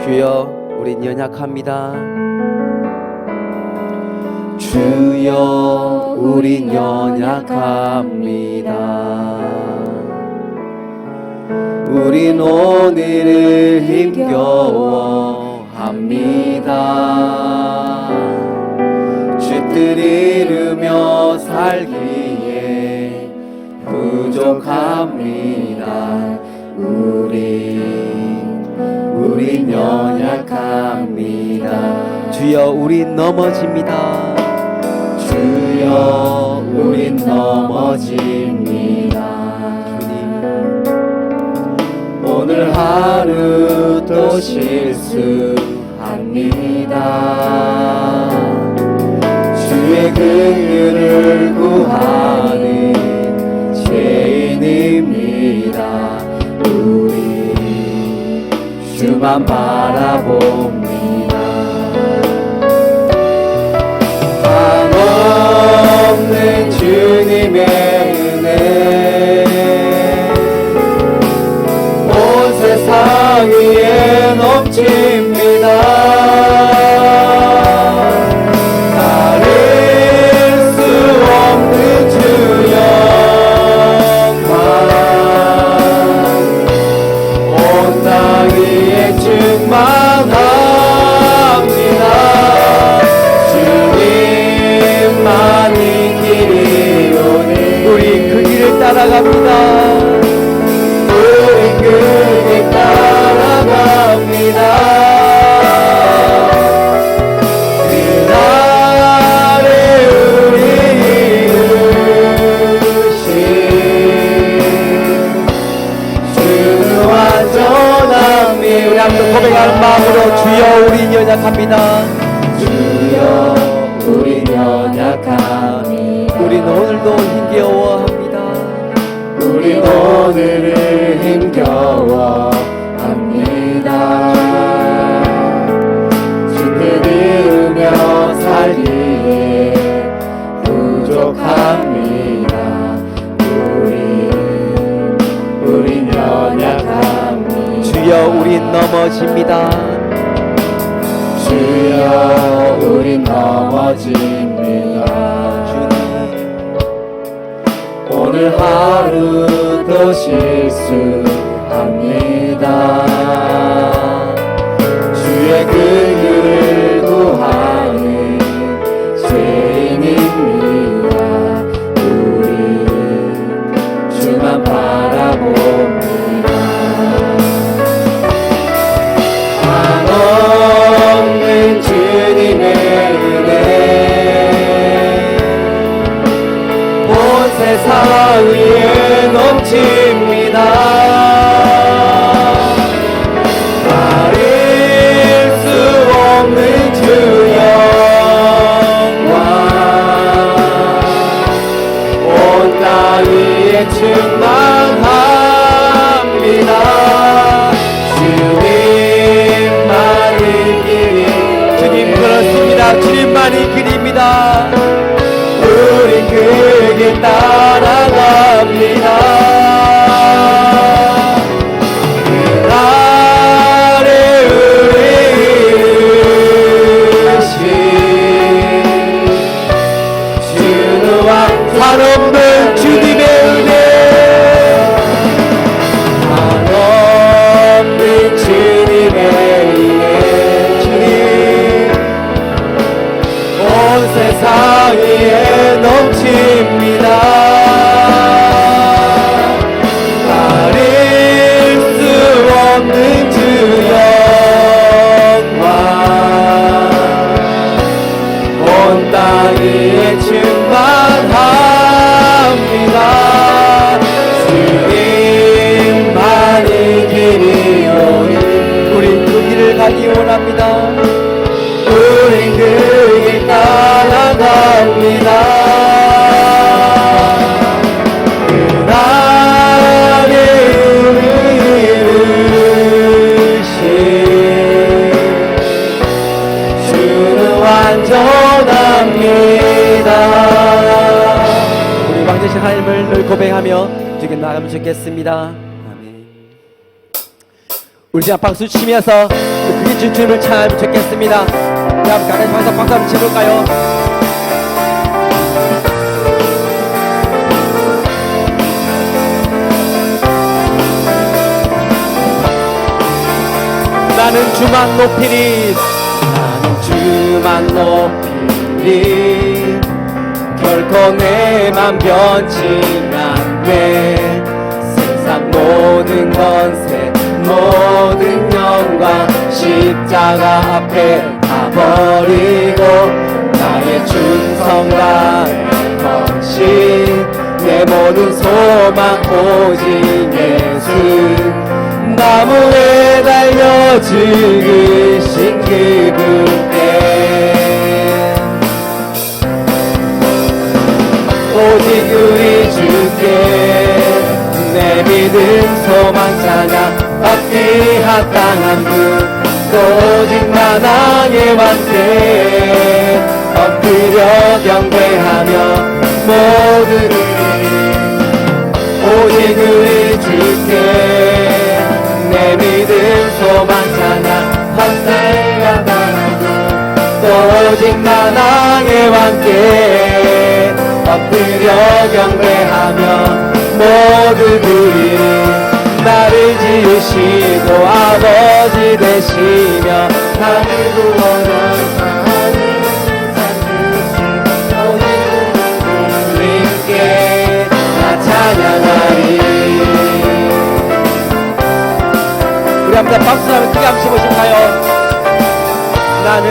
주여 우린 연약합니다. 주여 우린 연약합니다. 우린 오늘을 힘겨워합니다. 주 뜻 이루며 살기에 부족합니다. 우린 연약합니다. 주여 우린 넘어집니다. 주여 우린 넘어집니다. 오늘 하루 또 실수합니다. 주의 긍휼을 구하는 죄인입니다. 우리 주만 바라봅니다. 한없는 주님의 은혜 온 세상 위에 넘칩니다. 가릴 수 없는 주 영광 온 땅 위에 충만합니다. 주님만이 길이 오니 우리 그 길을 따라갑니다. 우리 그 길 따라갑니다. 그날에 우리 이루신 주는 완전한 우리 믿음. 함께 고백하는 마음으로 주여 우린 연약합니다. 주여 우린 연약합니다. 우린 오늘도 힘겨워합니다. 우린 오늘을 힘겨워합니다. 주 뜻 이루며 살기에 부족합니다. 우린 연약합니다. 주여 우린 넘어집니다. 주여 우린 넘어집니다. 오늘 하루 또 실수합니다. 주의 긍휼을 구하는 죄인입니다. 우리 주만 바라봅니다. 한없는 주님의 은혜 온 세상 위에 넘칩니다. 가릴 수 없는 주 영광 온 땅 위에 충만합니다. 주님만이 길이 주님 그렇습니다. 주님만이 길입니다. 우린 그 길 따라갑니다. 그날에 우리 이루신 주는 한없는 주님의 은혜 한없는 주님의 은혜 온 세상 위에 넘칩니다. 가릴 수 없는 주 영광 온 땅 위에 충만합니다. 주님만이 길이 오니 우린 그 길을 가기 원합니다. 우린 그 길 따라갑니다. 그날에 우리 이루신 주는 완전합니다. 우리 왕되신 하나님을 늘 고백하며 주께 나가면 좋겠습니다. 아멘. 우리 자 박수 치면서 그 우리 주님을 찬양하면 좋겠습니다. 우리 한번 가는 방송 박수 한번 쳐볼까요? 나는 주만 높이리, 나는 주만 높이리. 결코 내 맘 변치 않네. 세상 모든 권세 모든 영광 십자가 앞에 다 버리고 나의 충성과 헌신 내 모든 소망 오직 예수. 나무에 달려 죽으신 그분께 오직 우리 주께 내 믿음 소망 찬양 받기 합당한 분 오직 만왕의 왕께 엎드려 경배하며 모두를 오직 우리 주께 내 믿음 소망 찬양 받기 합당한 분 오직 만왕의 왕께 엎드려 경배하며 모두들이 나를 지으시고 아버지 되시며 나를 구원하사 주님께 나 찬양하리. 우리 한번 박수하면 크게 한번 쳐보실까요? 나는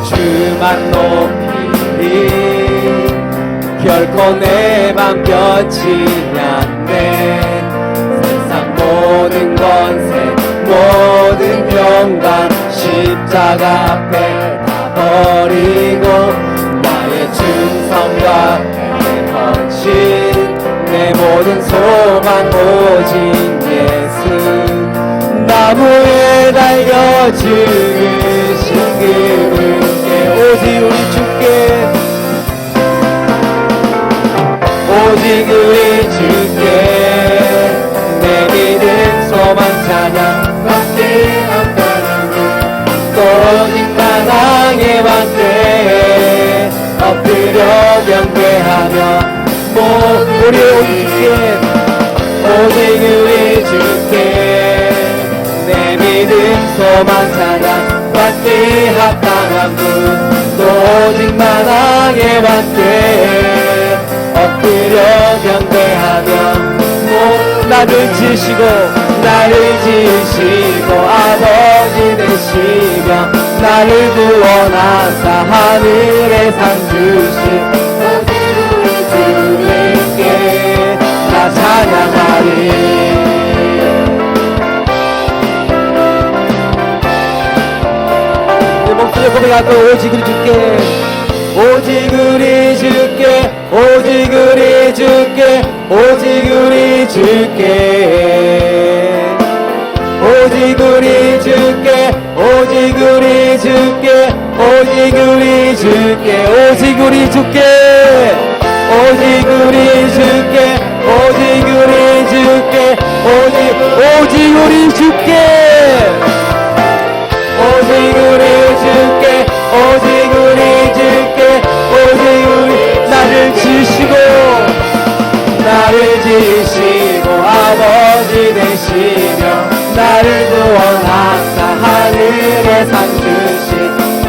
주만 높이리. 결코 내 맘 변치 않네. 세상 모든 권세 모든 영광 십자가 앞에 다 버리고 나의 충성과 내 헌신 내 모든 소망 오직 예수. 나무에 달려 죽으신 그분께 오직 우리 주께 오직 우리 주께 내 믿음 소망 찬양 받기 합당한 분 오직 만왕의 왕께 엎드려 경배하며 우리 오직 우리 주께 내 믿음 소망 찬양 받기 합당한 분 오직 만왕의 왕께 엎드려 경배하며 나를 지으시고 아버지 되시며 나를 구원하사 하늘에 상 주신 주님께 나 찬양하리. 내 목소리 고백하고 오직 우리 주께 오직 우리 주께 오직 우리 주께 오직 우리 주께 오직 우리 주께 오직 우리 주께 오직 우리 주께 오직 우리 주께 오직 우리 주께 오직 우리 주께 오직 우리 주께 오직 우리 주께 오직 우리 주께 오직 우리 나를 지으시고 아버지 되시며 나를 구원하사 하늘에 상 주신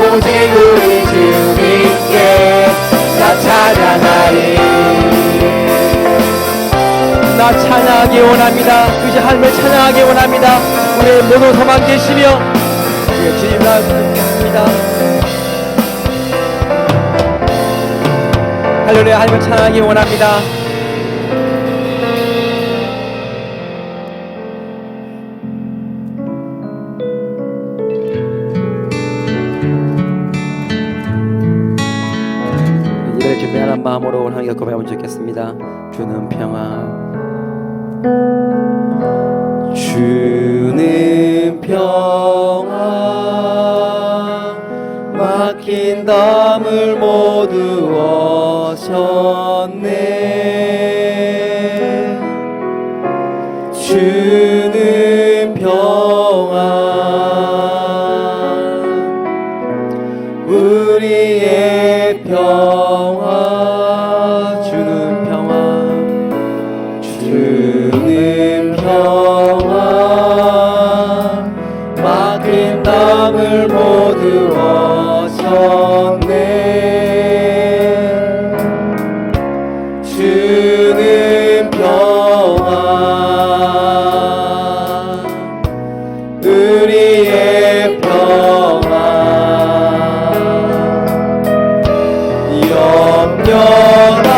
오직 우리 주님께 나 찬양하리. 나 찬양하기 원합니다. 그저 하나님을 찬양하기 원합니다. 우리의 모든 소망 되시며 주님 나아뵙겠습니다. 할렐루야. 하나님을 찬양하기 원합니다. 예배를 준비하는 마음으로 오늘 하나님께 고백하면 좋겠습니다. 주는 평화 주는 평화 막힌 담을 모두 어셨네. 주는 평화 주는 평화 막힌 땅을 모두 오셨네. 주는 평화 우리의 평화 염려가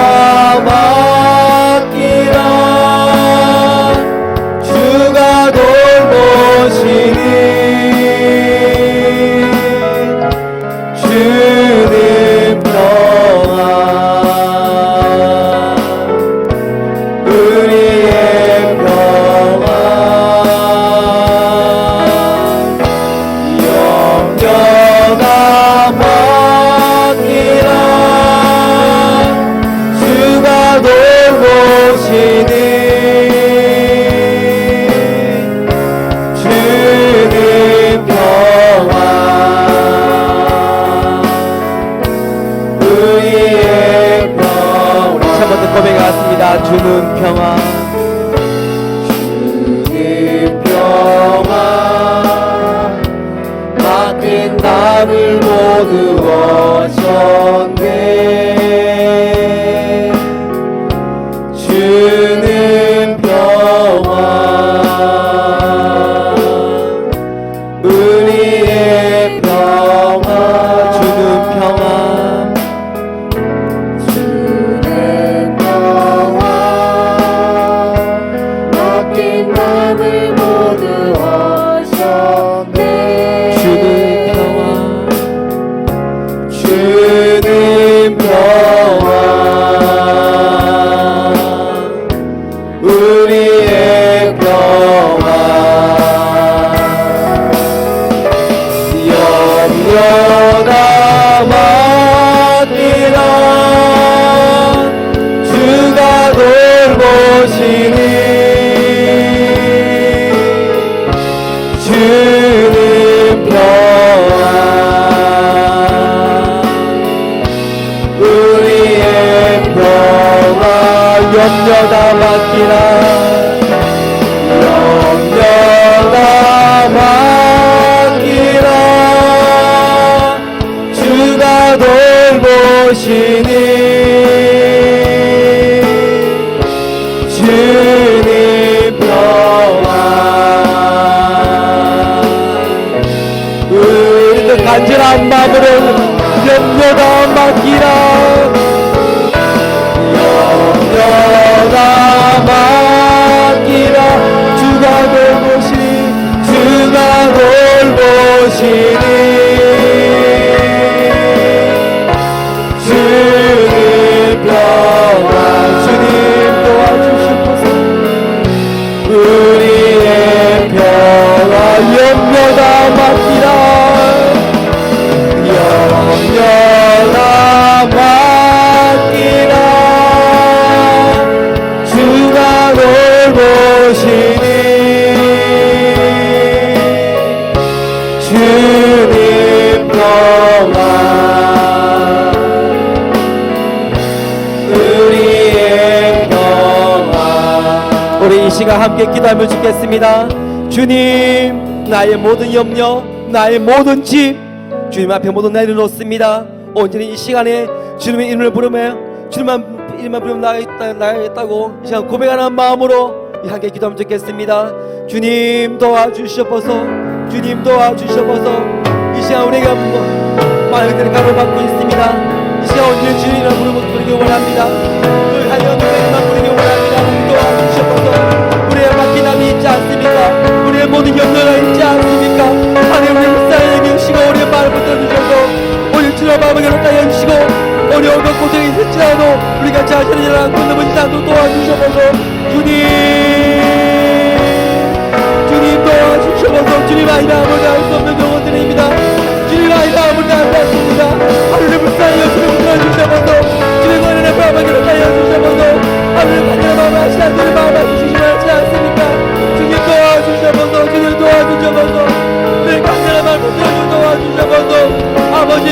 맡기라. 주가 돌보시니 주는 평화 우리의 평화 염려가 맡기라. 주가 돌보시니 주는 평화 우리의 평화. 우리 첫 번째 고백하겠습니다. 주는 평화. 주는 평화 막힌 땅을 모두 오셨네. 주는 평화 우리의 평화 주는 평화. 주는 평화 막힌 땅을 모두 오셨네. 주는 평화. 주는 평화 우리의 평화 염려가 맡기라. 주가 돌보시니 주는 평화 우리의 평화 염려가 맡기라. 염려가 맡기라. 주가 돌보시니 주는 평화 우리도 간절한 마음으로 염려가 맡기라. 염려가 맡기라. 주가 돌보시니 주가 돌보시니 주는 평화 주님 도와주시옵소서. 우리의 평화 염려가 맡기라. 염려가 맡기라. 주가 돌보시니 주는 평화 우리의 평화. 우리 이 시간 함께 기도하며 죽겠습니다. 주님, 나의 모든 염려, 나의 모든 짐 주님 앞에 모두 내려놓습니다. 온전히 이 시간에 주님의 이름을 부르며 주님만 이름만 부르며 나가겠다고 이 시간 고백하는 마음으로 함께 기도하면 좋겠습니다. 주님 도와주시옵소서. 주님 도와주시옵소서. 이 시간 우리가 많은 것들을 가로막고 있습니다. 이 시간 온전히 주님을 부르기 원합니다. 하여 누구에게만 부르기 원합니다. 도와주시옵소서. 우리의 맡긴 남이 있지 않습니까? 우리의 모든 염려가 있지 않습니까? 하나님 우리 불쌍히 여기시고 우리의 마음을 붙들어주셔서 오늘 주님의 마음을 열었다 여주시고 어려운 것 고생이 있을지라도 우리가 자신을 일어나고 넘어지지 않도록 도와주셔서 주님 도와주셔서 주님 아이라 아버지 알 수 없는 영혼들입니다. 주님 아이라 아버지 알 수 없습니다. 하루를 불쌍히 여주시고 붙들어주셔서 주님 은혜의 마음을 열었다 여주셔서 하루를 간절한 마음을 하시는 주님 마음을 주시지 않지 않습니까? 주님 도와주셔서 주님 도와주셔서 늘 간절한 마음을 도와주셔서 아버지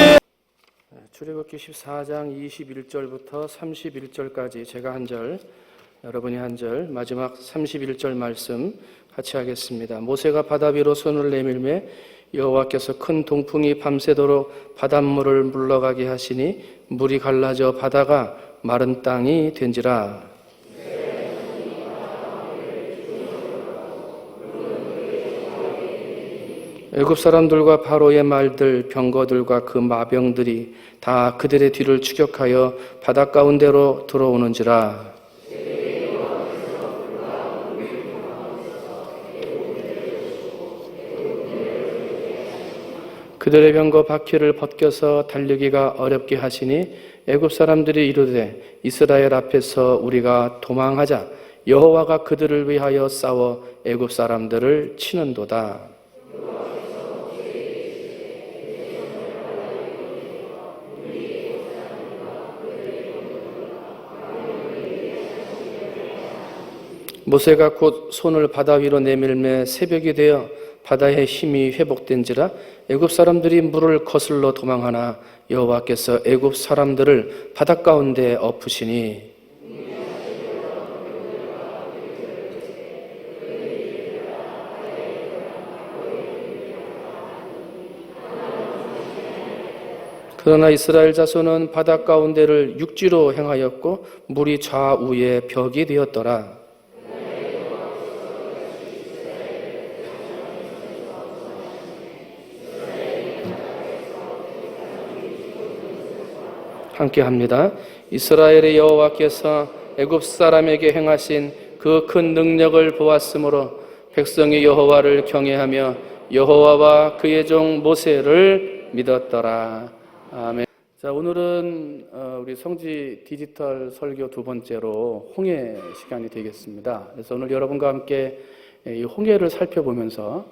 출애굽기 14장 21절부터 31절까지 제가 한 절 여러분이 한 절, 마지막 31절 말씀 같이 하겠습니다. 모세가 바다 위로 손을 내밀매 여호와께서 큰 동풍이 밤새도록 바닷물을 물러가게 하시니 물이 갈라져 바다가 마른 땅이 된지라. 애굽 사람들과 바로의 말들, 병거들과 그 마병들이 다 그들의 뒤를 추격하여 바다 가운데로 들어오는지라. 그들의 병거 바퀴를 벗겨서 달리기가 어렵게 하시니 애굽 사람들이 이르되 이스라엘 앞에서 우리가 도망하자. 여호와가 그들을 위하여 싸워 애굽 사람들을 치는도다. 모세가 곧 손을 바다 위로 내밀매 새벽이 되어 바다의 힘이 회복된지라. 애굽 사람들이 물을 거슬러 도망하나 여호와께서 애굽 사람들을 바다 가운데 엎으시니 그러나 이스라엘 자손은 바다 가운데를 육지로 행하였고 물이 좌우에 벽이 되었더라. 함께 합니다. 이스라엘의 여호와께서 애굽 사람에게 행하신 그 큰 능력을 보았으므로 백성이 여호와를 경외하며 여호와와 그의 종 모세를 믿었더라. 아멘. 자, 오늘은 우리 성지 디지털 설교 두 번째로 홍해 시간이 되겠습니다. 그래서 오늘 여러분과 함께 이 홍해를 살펴보면서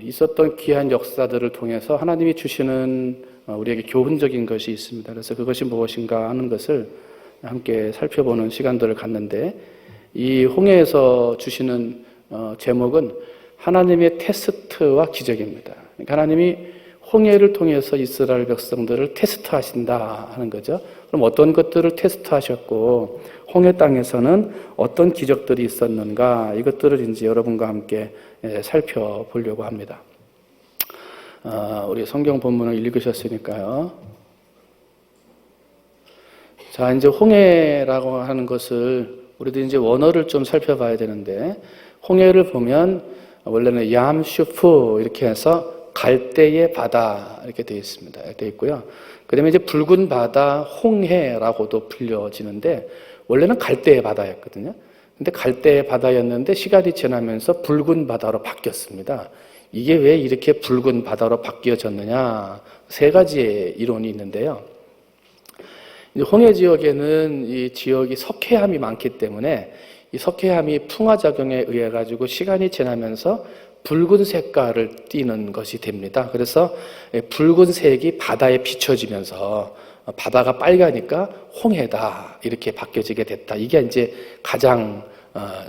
있었던 귀한 역사들을 통해서 하나님이 주시는 우리에게 교훈적인 것이 있습니다. 그래서 그것이 무엇인가 하는 것을 함께 살펴보는 시간들을 갖는데, 이 홍해에서 주시는 제목은 하나님의 테스트와 기적입니다. 그러니까 하나님이 홍해를 통해서 이스라엘 백성들을 테스트하신다 하는 거죠. 그럼 어떤 것들을 테스트하셨고 홍해 땅에서는 어떤 기적들이 있었는가, 이것들을 이제 여러분과 함께 살펴보려고 합니다. 우리 성경 본문을 읽으셨으니까요. 자, 이제 홍해라고 하는 것을 우리도 이제 원어를 좀 살펴봐야 되는데, 홍해를 보면 원래는 얌슈프 이렇게 해서 갈대의 바다 이렇게 되어 있습니다. 되어 있고요. 그다음에 이제 붉은 바다 홍해라고도 불려지는데, 원래는 갈대의 바다였거든요. 근데 갈대의 바다였는데 시간이 지나면서 붉은 바다로 바뀌었습니다. 이게 왜 이렇게 붉은 바다로 바뀌어졌느냐, 세 가지의 이론이 있는데요. 홍해 지역에는 이 지역이 석회암이 많기 때문에 이 석회암이 풍화작용에 의해 가지고 시간이 지나면서 붉은 색깔을 띠는 것이 됩니다. 그래서 붉은색이 바다에 비춰지면서 바다가 빨가니까 홍해다 이렇게 바뀌어지게 됐다. 이게 이제 가장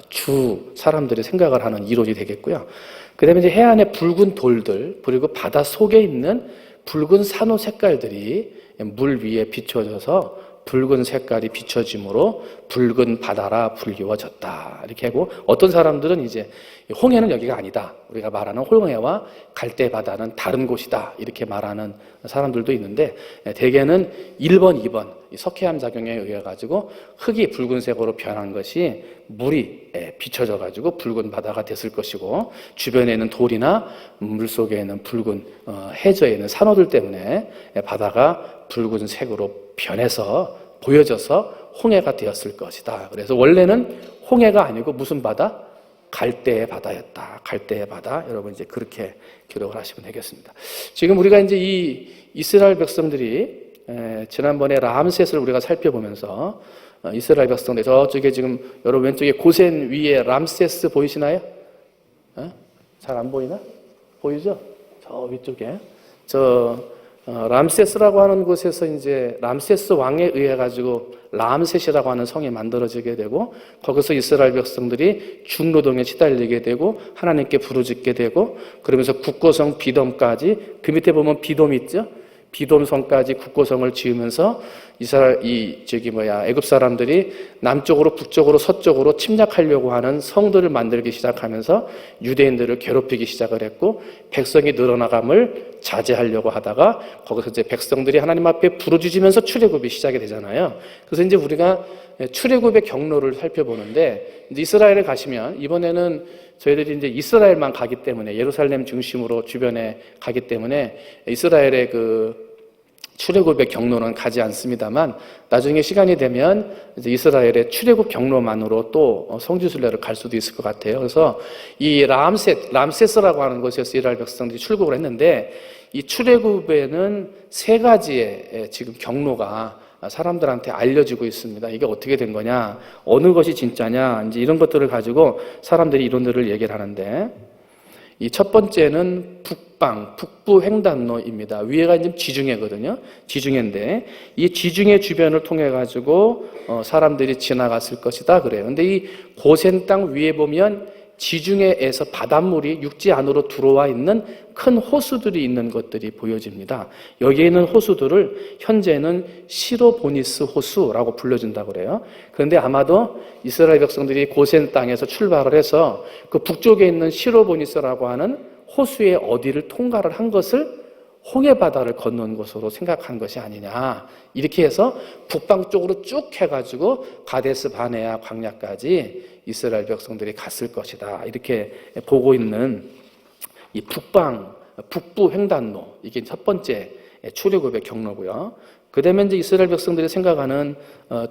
주 사람들이 생각을 하는 이론이 되겠고요. 그다음에 이제 해안의 붉은 돌들, 그리고 바다 속에 있는 붉은 산호 색깔들이 물 위에 비춰져서 붉은 색깔이 비춰짐으로 붉은 바다라 불리워졌다. 이렇게 하고, 어떤 사람들은 이제 홍해는 여기가 아니다, 우리가 말하는 홍해와 갈대 바다는 다른 곳이다, 이렇게 말하는 사람들도 있는데, 대개는 1번, 2번 석회암 작용에 의해 가지고 흙이 붉은색으로 변한 것이 물이 비춰져 가지고 붉은 바다가 됐을 것이고, 주변에 있는 돌이나 물속에 있는 붉은 해저에 있는 산호들 때문에 바다가 붉은색으로 변해서 보여져서 홍해가 되었을 것이다. 그래서 원래는 홍해가 아니고 무슨 바다? 갈대의 바다였다. 갈대의 바다. 여러분 이제 그렇게 기록을 하시면 되겠습니다. 지금 우리가 이제 이 이스라엘 백성들이 지난번에 람셋을 우리가 살펴보면서 이스라엘 백성들, 저쪽에 지금 여러분 왼쪽에 고센 위에 람세스 보이시나요? 잘 안 보이나? 보이죠? 저 위쪽에 람세스라고 하는 곳에서 이제 람세스 왕에 의해 가지고 람셋이라고 하는 성이 만들어지게 되고, 거기서 이스라엘 백성들이 중노동에 시달리게 되고 하나님께 부르짖게 되고, 그러면서 국고성 비돔까지, 그 밑에 보면 비돔 있죠? 비돔성까지 국고성을 지으면서 애굽 사람들이 남쪽으로 북쪽으로 서쪽으로 침략하려고 하는 성들을 만들기 시작하면서 유대인들을 괴롭히기 시작을 했고 백성이 늘어나감을 자제하려고 하다가 거기서 이제 백성들이 하나님 앞에 부르짖으면서 출애굽이 시작이 되잖아요. 그래서 이제 우리가 출애굽의 경로를 살펴보는데 이제 이스라엘에 가시면 이번에는 저희들이 이제 이스라엘만 가기 때문에 예루살렘 중심으로 주변에 가기 때문에 이스라엘의 그 출애굽의 경로는 가지 않습니다만 나중에 시간이 되면 이제 이스라엘의 출애굽 경로만으로 또 성지순례를 갈 수도 있을 것 같아요. 그래서 이 람세스라고 하는 곳에서 이스라엘 백성들이 출국을 했는데 이 출애굽에는 세 가지의 지금 경로가 사람들한테 알려지고 있습니다. 이게 어떻게 된 거냐, 어느 것이 진짜냐, 이제 이런 것들을 가지고 사람들이 이론들을 얘기를 하는데 이 첫 번째는 북부 횡단로입니다. 위에가 이제 지중해거든요. 지중해인데 이 지중해 주변을 통해 가지고 사람들이 지나갔을 것이다 그래요. 근데 이 고센 땅 위에 보면 지중해에서 바닷물이 육지 안으로 들어와 있는 큰 호수들이 있는 것들이 보여집니다. 여기에 있는 호수들을 현재는 시로보니스 호수라고 불러준다고 그래요. 그런데 아마도 이스라엘 백성들이 고센 땅에서 출발을 해서 그 북쪽에 있는 시로보니스라고 하는 호수의 어디를 통과를 한 것을 홍해바다를 건넌 것으로 생각한 것이 아니냐. 이렇게 해서 북방 쪽으로 쭉 해가지고 가데스 바네아 광야까지 이스라엘 백성들이 갔을 것이다. 이렇게 보고 있는 이 북부 횡단로, 이게 첫 번째 출애굽의 경로고요. 그 다음에 이제 이스라엘 백성들이 생각하는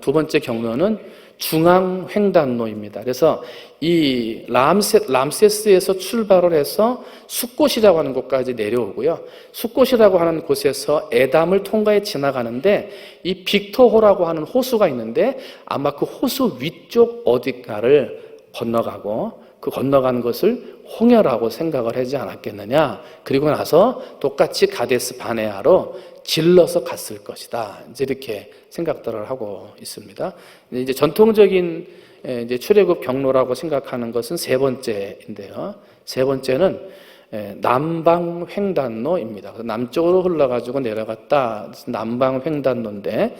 두 번째 경로는 중앙 횡단로입니다. 그래서 이 람세스에서 출발을 해서 숫곳이라고 하는 곳까지 내려오고요. 숫곳이라고 하는 곳에서 에담을 통과해 지나가는데 이 빅토호라고 하는 호수가 있는데 아마 그 호수 위쪽 어디가를 건너가고 그 건너간 것을 홍해라고 생각을 하지 않았겠느냐. 그리고 나서 똑같이 가데스 바네아로 질러서 갔을 것이다. 이제 이렇게 생각들을 하고 있습니다. 이제 전통적인 이제 출애굽 경로라고 생각하는 것은 세 번째인데요. 세 번째는 남방 횡단로입니다. 남쪽으로 흘러가지고 내려갔다. 남방 횡단로인데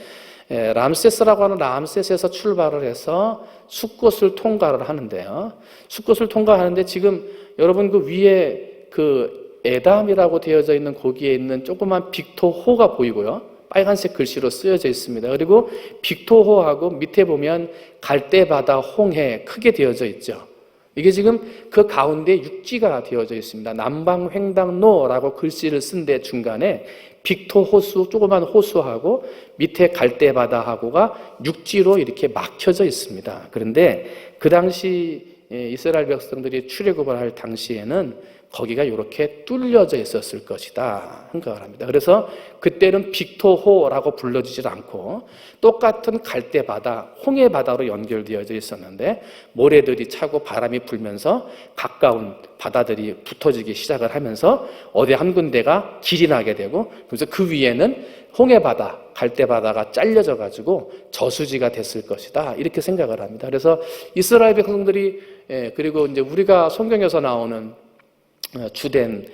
람세스라고 하는 람세스에서 출발을 해서 숫곳을 통과를 하는데요. 숫곳을 통과하는데 지금 여러분 그 위에 그 에담이라고 되어져 있는 거기에 있는 조그만 빅토호가 보이고요. 빨간색 글씨로 쓰여져 있습니다. 그리고 빅토호하고 밑에 보면 갈대바다, 홍해 크게 되어져 있죠. 이게 지금 그 가운데 육지가 되어져 있습니다. 남방횡단로라고 글씨를 쓴 데 중간에 빅토호수, 조그만 호수하고 밑에 갈대바다하고가 육지로 이렇게 막혀져 있습니다. 그런데 그 당시 이스라엘 백성들이 출애굽을 할 당시에는 거기가 이렇게 뚫려져 있었을 것이다 생각을 합니다. 그래서 그때는 빅토호라고 불러지질 않고 똑같은 갈대바다, 홍해바다로 연결되어져 있었는데 모래들이 차고 바람이 불면서 가까운 바다들이 붙어지기 시작을 하면서 어디 한 군데가 길이 나게 되고 그래서 그 위에는 홍해바다, 갈대바다가 잘려져 가지고 저수지가 됐을 것이다 이렇게 생각을 합니다. 그래서 이스라엘 백성들이 그리고 이제 우리가 성경에서 나오는 주된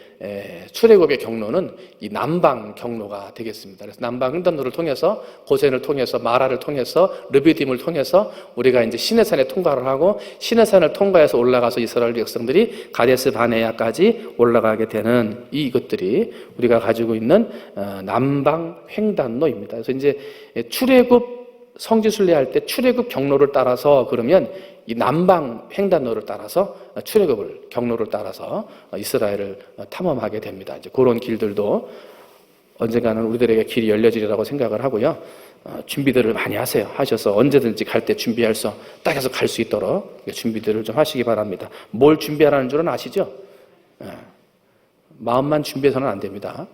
출애굽의 경로는 이 남방 경로가 되겠습니다. 그래서 남방 횡단로를 통해서 고센을 통해서 마라를 통해서 르비딤을 통해서 우리가 이제 시내산에 통과를 하고 시내산을 통과해서 올라가서 이스라엘 백성들이 가데스 바네아까지 올라가게 되는 이것들이 우리가 가지고 있는 남방 횡단로입니다. 그래서 이제 출애굽 성지순례할 때 출애굽 경로를 따라서 그러면 이 남방 횡단로를 따라서 출애굽을 경로를 따라서 이스라엘을 탐험하게 됩니다. 이제 그런 길들도 언젠가는 우리들에게 길이 열려지리라고 생각을 하고요. 준비들을 많이 하셔서 언제든지 갈 때 준비해서 딱 해서 갈 수 있도록 준비들을 좀 하시기 바랍니다. 뭘 준비하라는 줄은 아시죠? 마음만 준비해서는 안 됩니다.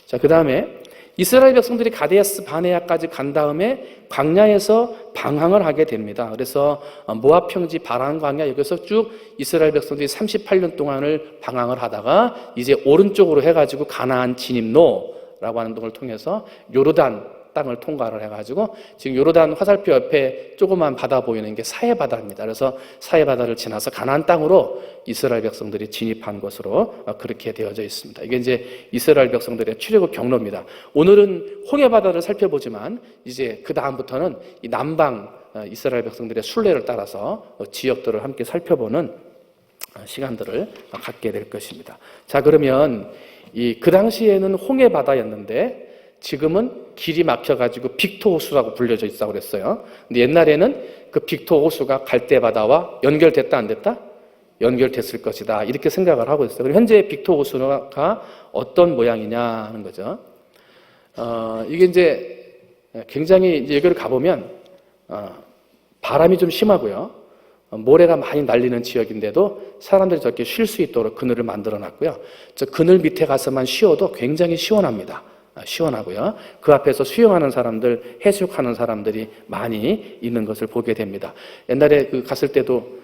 자, 그 다음에 이스라엘 백성들이 가데스 바네아까지 간 다음에 광야에서 방황을 하게 됩니다. 그래서 모압 평지 바란 광야 여기서 쭉 이스라엘 백성들이 38년 동안을 방황을 하다가 이제 오른쪽으로 해가지고 가나안 진입로라고 하는 동을 통해서 요르단 땅을 통과를 해가지고 지금 요르단 화살표 옆에 조그만 바다 보이는 게 사해 바다입니다. 그래서 사해 바다를 지나서 가나안 땅으로 이스라엘 백성들이 진입한 것으로 그렇게 되어져 있습니다. 이게 이제 이스라엘 백성들의 출애굽 경로입니다. 오늘은 홍해 바다를 살펴보지만 이제 그 다음부터는 이 남방 이스라엘 백성들의 순례를 따라서 지역들을 함께 살펴보는 시간들을 갖게 될 것입니다. 자, 그러면 그 당시에는 홍해 바다였는데 지금은 길이 막혀가지고 빅토 호수라고 불려져 있다고 그랬어요. 근데 옛날에는 그 빅토 호수가 갈대 바다와 연결됐다 안 됐다? 연결됐을 것이다. 이렇게 생각을 하고 있어요. 그리고 현재 빅토 호수가 어떤 모양이냐 하는 거죠. 이게 이제 굉장히 이제 여기를 가보면 바람이 좀 심하고요. 모래가 많이 날리는 지역인데도 사람들이 저렇게 쉴 수 있도록 그늘을 만들어 놨고요. 저 그늘 밑에 가서만 쉬어도 굉장히 시원합니다. 시원하고요. 그 앞에서 수영하는 사람들, 해수욕하는 사람들이 많이 있는 것을 보게 됩니다. 옛날에 갔을 때도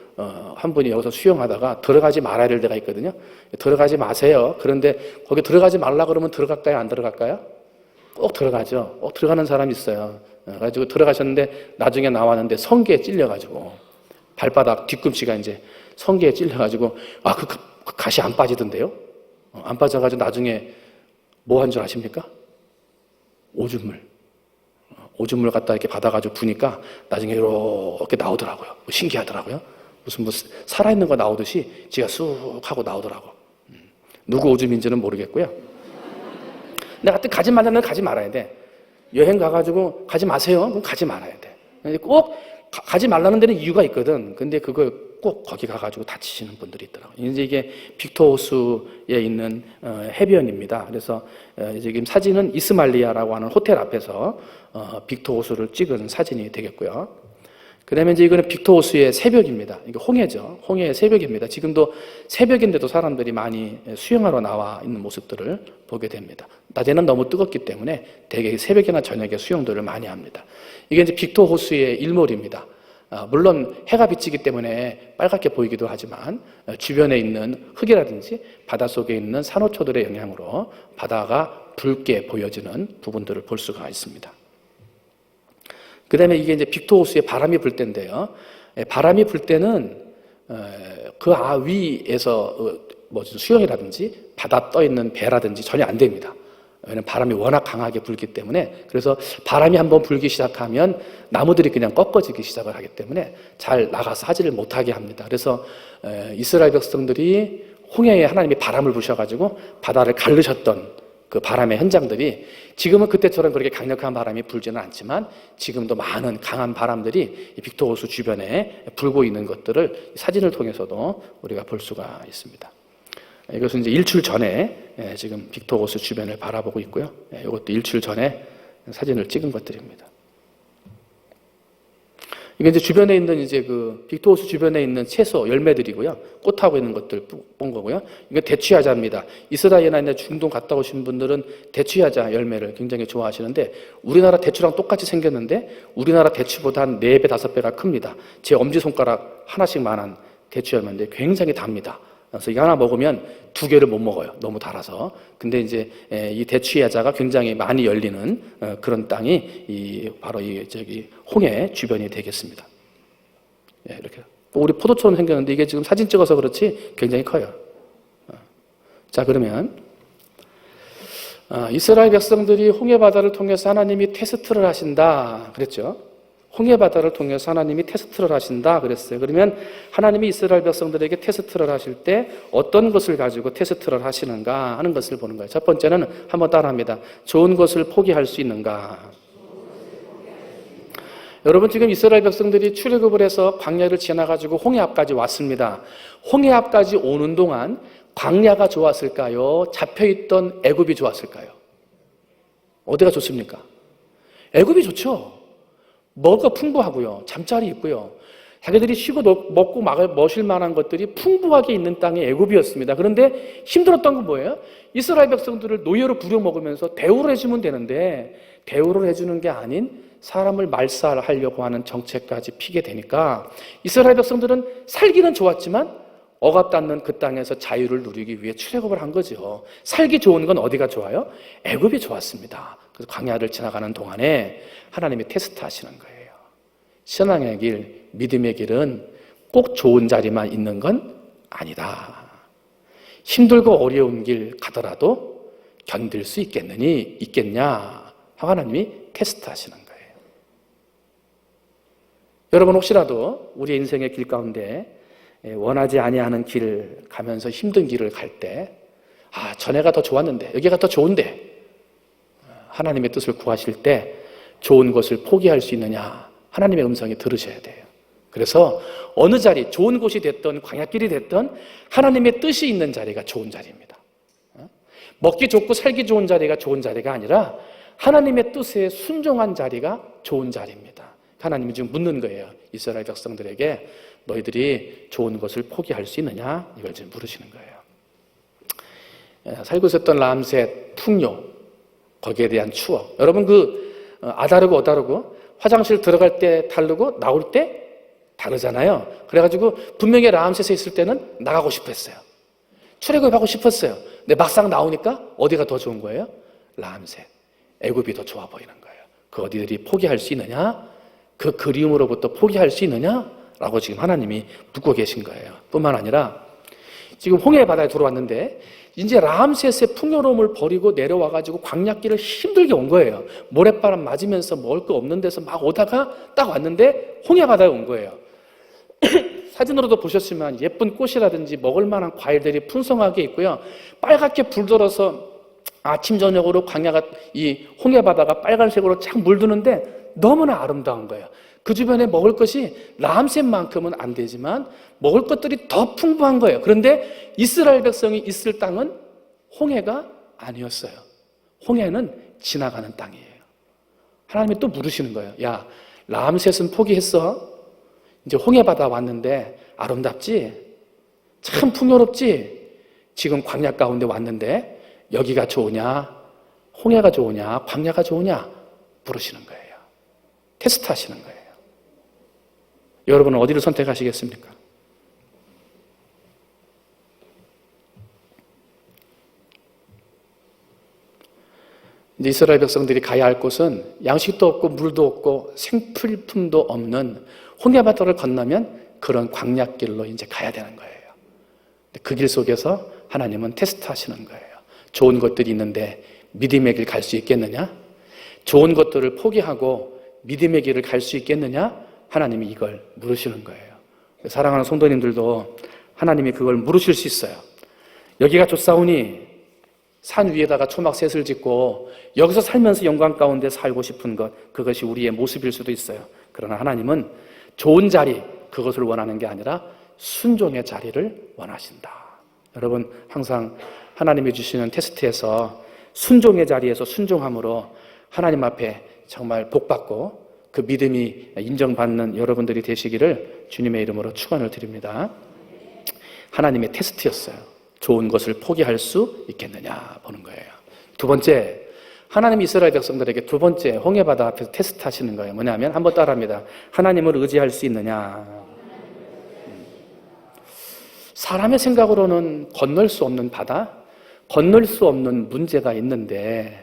한 분이 여기서 수영하다가 들어가지 말아야 될 데가 있거든요. 들어가지 마세요. 그런데 거기 들어가지 말라 그러면 들어갈까요? 안 들어갈까요? 꼭 들어가죠. 꼭 들어가는 사람이 있어요. 그래가지고 들어가셨는데 나중에 나왔는데 성게에 찔려가지고 발바닥 뒤꿈치가 이제 성게에 찔려가지고 그 가시 안 빠지던데요? 안 빠져가지고 나중에 뭐 한 줄 아십니까? 오줌물 갖다 이렇게 받아가지고 부니까 나중에 이렇게 나오더라고요. 신기하더라고요. 무슨 살아있는 거 나오듯이 지가 쑥 하고 나오더라고. 누구 오줌인지는 모르겠고요. 근데 하여튼 가지 말라면 가지 말아야 돼. 여행 가가지고 가지 마세요. 그럼 가지 말아야 돼. 근데 꼭 가지 말라는 데는 이유가 있거든. 근데 그걸 꼭 거기 가가지고 다치시는 분들이 있더라고요. 이제 이게 빅토 호수에 있는 해변입니다. 그래서 지금 사진은 이스말리아라고 하는 호텔 앞에서 빅토 호수를 찍은 사진이 되겠고요. 그 다음에 이제 이거는 빅토 호수의 새벽입니다. 이게 홍해죠. 홍해의 새벽입니다. 지금도 새벽인데도 사람들이 많이 수영하러 나와 있는 모습들을 보게 됩니다. 낮에는 너무 뜨겁기 때문에 대개 새벽이나 저녁에 수영들을 많이 합니다. 이게 이제 빅토 호수의 일몰입니다. 물론 해가 비치기 때문에 빨갛게 보이기도 하지만 주변에 있는 흙이라든지 바닷속에 있는 산호초들의 영향으로 바다가 붉게 보여지는 부분들을 볼 수가 있습니다. 그 다음에 이게 이제 빅토 호수에 바람이 불 때인데요. 바람이 불 때는 그 위에서 수영이라든지 바다 떠 있는 배라든지 전혀 안 됩니다. 왜냐하면 바람이 워낙 강하게 불기 때문에. 그래서 바람이 한번 불기 시작하면 나무들이 그냥 꺾어지기 시작을 하기 때문에 잘 나가서 하지를 못하게 합니다. 그래서 이스라엘 백성들이 홍해에 하나님이 바람을 부셔가지고 바다를 가르셨던 그 바람의 현장들이 지금은 그때처럼 그렇게 강력한 바람이 불지는 않지만 지금도 많은 강한 바람들이 이 빅토 호수 주변에 불고 있는 것들을 사진을 통해서도 우리가 볼 수가 있습니다. 이것은 이제 일출 전에 지금 빅토 호수 주변을 바라보고 있고요. 이것도 일출 전에 사진을 찍은 것들입니다. 이게 이제 주변에 있는 이제 그 빅토 호수 주변에 있는 채소 열매들이고요. 꽃하고 있는 것들 본 거고요. 이게 대추야자입니다. 이스라엘이나 중동 갔다 오신 분들은 대추야자 열매를 굉장히 좋아하시는데 우리나라 대추랑 똑같이 생겼는데 우리나라 대추보다 한 4배, 5배가 큽니다. 제 엄지손가락 하나씩만한 대추 열매인데 굉장히 답니다. 그래서 이거 하나 먹으면 2개를 못 먹어요. 너무 달아서. 근데 이제 이 대추야자가 굉장히 많이 열리는 그런 땅이 바로 저기 홍해 주변이 되겠습니다. 이렇게 우리 포도처럼 생겼는데 이게 지금 사진 찍어서 그렇지 굉장히 커요. 자, 그러면 이스라엘 백성들이 홍해 바다를 통해서 하나님이 테스트를 하신다 그랬죠. 홍해 바다를 통해서 하나님이 테스트를 하신다 그랬어요. 그러면 하나님이 이스라엘 백성들에게 테스트를 하실 때 어떤 것을 가지고 테스트를 하시는가 하는 것을 보는 거예요. 첫 번째는 한번 따라합니다. 좋은 것을 포기할 수 있는가. 여러분, 지금 이스라엘 백성들이 출애굽을 해서 광야를 지나가지고 홍해 앞까지 왔습니다. 홍해 앞까지 오는 동안 광야가 좋았을까요? 잡혀있던 애굽이 좋았을까요? 어디가 좋습니까? 애굽이 좋죠. 먹을 거 풍부하고요. 잠자리 있고요. 자기들이 쉬고 먹고 마실 만한 것들이 풍부하게 있는 땅이 애굽이었습니다. 그런데 힘들었던 건 뭐예요? 이스라엘 백성들을 노예로 부려먹으면서 대우를 해주면 되는데 대우를 해주는 게 아닌 사람을 말살하려고 하는 정책까지 피게 되니까 이스라엘 백성들은 살기는 좋았지만 억압받는 그 땅에서 자유를 누리기 위해 출애굽을 한 거죠. 살기 좋은 건 어디가 좋아요? 애굽이 좋았습니다. 그래서 광야를 지나가는 동안에 하나님이 테스트 하시는 거예요. 신앙의 길, 믿음의 길은 꼭 좋은 자리만 있는 건 아니다. 힘들고 어려운 길 가더라도 견딜 수 있겠냐 하나님이 테스트 하시는 거예요. 여러분 혹시라도 우리의 인생의 길 가운데 원하지 아니하는 길을 가면서 힘든 길을 갈 때 전에가 더 좋았는데 여기가 더 좋은데 하나님의 뜻을 구하실 때 좋은 것을 포기할 수 있느냐 하나님의 음성이 들으셔야 돼요. 그래서 어느 자리 좋은 곳이 됐든 광야길이 됐든 하나님의 뜻이 있는 자리가 좋은 자리입니다. 먹기 좋고 살기 좋은 자리가 좋은 자리가 아니라 하나님의 뜻에 순종한 자리가 좋은 자리입니다. 하나님이 지금 묻는 거예요. 이스라엘 백성들에게 너희들이 좋은 것을 포기할 수 있느냐 이걸 지금 물으시는 거예요. 살고 있었던 람셋 풍요 거기에 대한 추억. 여러분 아다르고 어다르고 화장실 들어갈 때 다르고 나올 때 다르잖아요. 그래가지고 분명히 람셋에 있을 때는 나가고 싶었어요. 출애굽하고 싶었어요. 근데 막상 나오니까 어디가 더 좋은 거예요? 람셋. 애굽이 더 좋아 보이는 거예요. 그 어디들이 포기할 수 있느냐? 그 그리움으로부터 포기할 수 있느냐? 라고 지금 하나님이 묻고 계신 거예요. 뿐만 아니라 지금 홍해 바다에 들어왔는데 이제 람셋의 풍요로움을 버리고 내려와가지고 광야길을 힘들게 온 거예요. 모래바람 맞으면서 먹을 거 없는 데서 막 오다가 딱 왔는데 홍해 바다에 온 거예요. 사진으로도 보셨지만 예쁜 꽃이라든지 먹을 만한 과일들이 풍성하게 있고요. 빨갛게 불들어서 아침 저녁으로 광야가 이 홍해 바다가 빨간색으로 쫙 물드는데 너무나 아름다운 거예요. 그 주변에 먹을 것이 람셋만큼은 안 되지만 먹을 것들이 더 풍부한 거예요. 그런데 이스라엘 백성이 있을 땅은 홍해가 아니었어요. 홍해는 지나가는 땅이에요. 하나님이 또 물으시는 거예요. 야, 람셋은 포기했어? 이제 홍해 바다 왔는데 아름답지? 참 풍요롭지? 지금 광야 가운데 왔는데 여기가 좋으냐? 홍해가 좋으냐? 광야가 좋으냐? 물으시는 거예요. 테스트 하시는 거예요. 여러분은 어디를 선택하시겠습니까? 이제 이스라엘 백성들이 가야 할 곳은 양식도 없고 물도 없고 생필품도 없는 홍해바다를 건너면 그런 광야길로 이제 가야 되는 거예요. 그 길 속에서 하나님은 테스트 하시는 거예요. 좋은 것들이 있는데 믿음의 길 갈 수 있겠느냐? 좋은 것들을 포기하고 믿음의 길을 갈 수 있겠느냐? 하나님이 이걸 물으시는 거예요. 사랑하는 성도님들도 하나님이 그걸 물으실 수 있어요. 여기가 좋사오니 산 위에다가 초막셋을 짓고 여기서 살면서 영광 가운데 살고 싶은 것, 그것이 우리의 모습일 수도 있어요. 그러나 하나님은 좋은 자리, 그것을 원하는 게 아니라 순종의 자리를 원하신다. 여러분 항상 하나님이 주시는 테스트에서 순종의 자리에서 순종함으로 하나님 앞에 정말 복받고 그 믿음이 인정받는 여러분들이 되시기를 주님의 이름으로 축원을 드립니다. 하나님의 테스트였어요. 좋은 것을 포기할 수 있겠느냐 보는 거예요. 두 번째, 하나님이 이스라엘 백성들에게 두 번째 홍해바다 앞에서 테스트 하시는 거예요. 뭐냐면 한번 따라합니다. 하나님을 의지할 수 있느냐. 사람의 생각으로는 건널 수 없는 바다, 건널 수 없는 문제가 있는데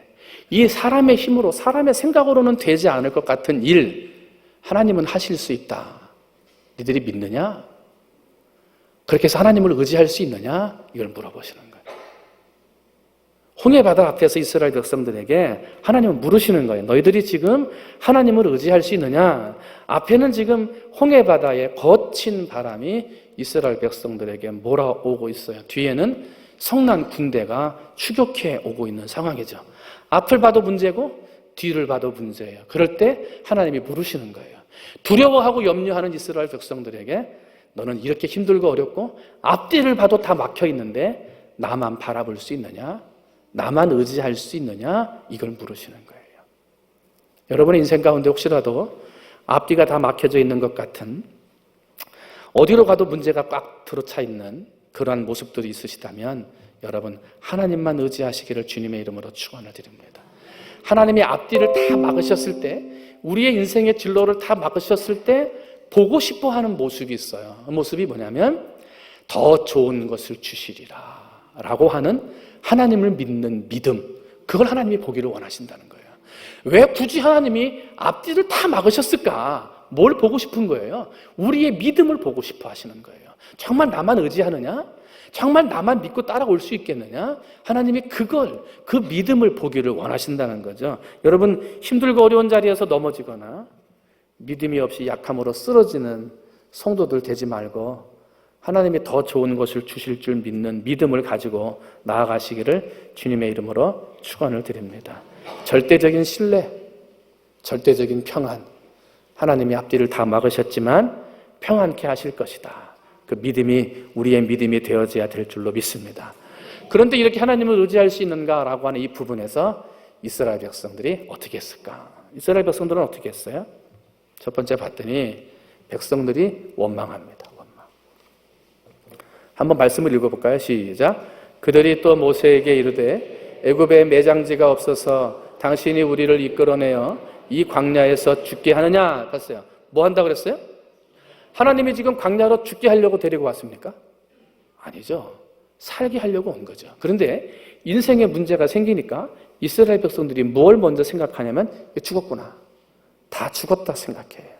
이 사람의 힘으로, 사람의 생각으로는 되지 않을 것 같은 일 하나님은 하실 수 있다. 니들이 믿느냐? 그렇게 해서 하나님을 의지할 수 있느냐? 이걸 물어보시는 거예요. 홍해바다 앞에서 이스라엘 백성들에게 하나님은 물으시는 거예요. 너희들이 지금 하나님을 의지할 수 있느냐? 앞에는 지금 홍해바다에 거친 바람이 이스라엘 백성들에게 몰아오고 있어요. 뒤에는 성난 군대가 추격해 오고 있는 상황이죠. 앞을 봐도 문제고 뒤를 봐도 문제예요. 그럴 때 하나님이 물으시는 거예요. 두려워하고 염려하는 이스라엘 백성들에게 너는 이렇게 힘들고 어렵고 앞뒤를 봐도 다 막혀 있는데 나만 바라볼 수 있느냐? 나만 의지할 수 있느냐? 이걸 물으시는 거예요. 여러분의 인생 가운데 혹시라도 앞뒤가 다 막혀져 있는 것 같은, 어디로 가도 문제가 꽉 들어차 있는 그러한 모습들이 있으시다면 여러분 하나님만 의지하시기를 주님의 이름으로 축원을 드립니다. 하나님이 앞뒤를 다 막으셨을 때, 우리의 인생의 진로를 다 막으셨을 때 보고 싶어하는 모습이 있어요. 그 모습이 뭐냐면 더 좋은 것을 주시리라 라고 하는 하나님을 믿는 믿음, 그걸 하나님이 보기를 원하신다는 거예요. 왜 굳이 하나님이 앞뒤를 다 막으셨을까? 뭘 보고 싶은 거예요? 우리의 믿음을 보고 싶어 하시는 거예요. 정말 나만 의지하느냐? 정말 나만 믿고 따라올 수 있겠느냐? 하나님이 그 믿음을 보기를 원하신다는 거죠. 여러분, 힘들고 어려운 자리에서 넘어지거나 믿음이 없이 약함으로 쓰러지는 성도들 되지 말고 하나님이 더 좋은 것을 주실 줄 믿는 믿음을 가지고 나아가시기를 주님의 이름으로 축원을 드립니다. 절대적인 신뢰, 절대적인 평안, 하나님이 앞뒤를 다 막으셨지만 평안케 하실 것이다. 그 믿음이 우리의 믿음이 되어져야 될 줄로 믿습니다. 그런데 이렇게 하나님을 의지할 수 있는가라고 하는 이 부분에서 이스라엘 백성들이 어떻게 했을까? 이스라엘 백성들은 어떻게 했어요? 첫 번째 봤더니 백성들이 원망합니다. 원망. 한번 말씀을 읽어볼까요? 시작. 그들이 또 모세에게 이르되 애굽에 매장지가 없어서 당신이 우리를 이끌어내어 이 광야에서 죽게 하느냐? 봤어요. 뭐 한다고 그랬어요? 하나님이 지금 광야로 죽게 하려고 데리고 왔습니까? 아니죠. 살게 하려고 온 거죠. 그런데 인생에 문제가 생기니까 이스라엘 백성들이 뭘 먼저 생각하냐면 죽었구나. 다 죽었다 생각해요.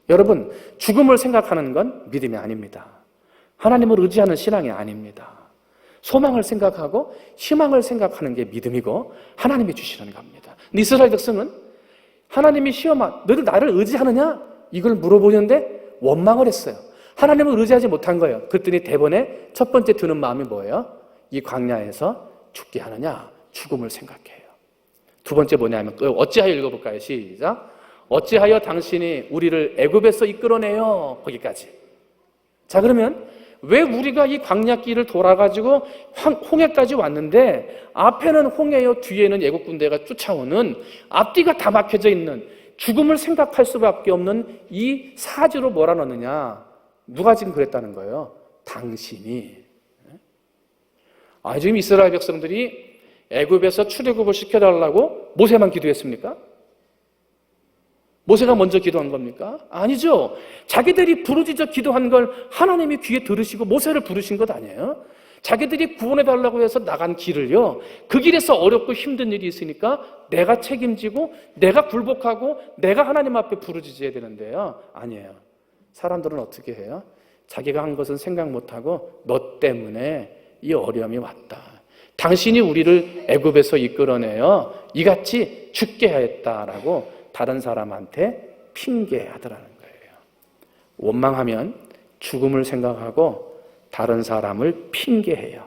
여러분, 죽음을 생각하는 건 믿음이 아닙니다. 하나님을 의지하는 신앙이 아닙니다. 소망을 생각하고 희망을 생각하는 게 믿음이고 하나님이 주시는 겁니다. 이스라엘 백성은 하나님이 너희들 나를 의지하느냐? 이걸 물어보는데 원망을 했어요. 하나님을 의지하지 못한 거예요. 그랬더니 대번에 첫 번째 드는 마음이 뭐예요? 이 광야에서 죽게 하느냐? 죽음을 생각해요. 두 번째 뭐냐면 어찌하여 읽어볼까요? 시작. 어찌하여 당신이 우리를 애굽에서 이끌어내요? 거기까지. 자, 그러면 왜 우리가 이 광야길을 돌아가지고 홍해까지 왔는데 앞에는 홍해요, 뒤에는 애국 군대가 쫓아오는 앞뒤가 다 막혀져 있는 죽음을 생각할 수밖에 없는 이 사지로 몰아넣느냐? 누가 지금 그랬다는 거예요? 당신이. 지금 이스라엘 백성들이 애굽에서 출애굽을 시켜달라고 모세만 기도했습니까? 모세가 먼저 기도한 겁니까? 아니죠. 자기들이 부르짖어 기도한 걸 하나님이 귀에 들으시고 모세를 부르신 것 아니에요? 자기들이 구원해달라고 해서 나간 길을요, 그 길에서 어렵고 힘든 일이 있으니까 내가 책임지고 내가 굴복하고 내가 하나님 앞에 부르짖어야 되는데요. 아니에요. 사람들은 어떻게 해요? 자기가 한 것은 생각 못하고 너 때문에 이 어려움이 왔다. 당신이 우리를 애굽에서 이끌어내어 이같이 죽게 하였다라고 다른 사람한테 핑계하더라는 거예요. 원망하면 죽음을 생각하고 다른 사람을 핑계해요.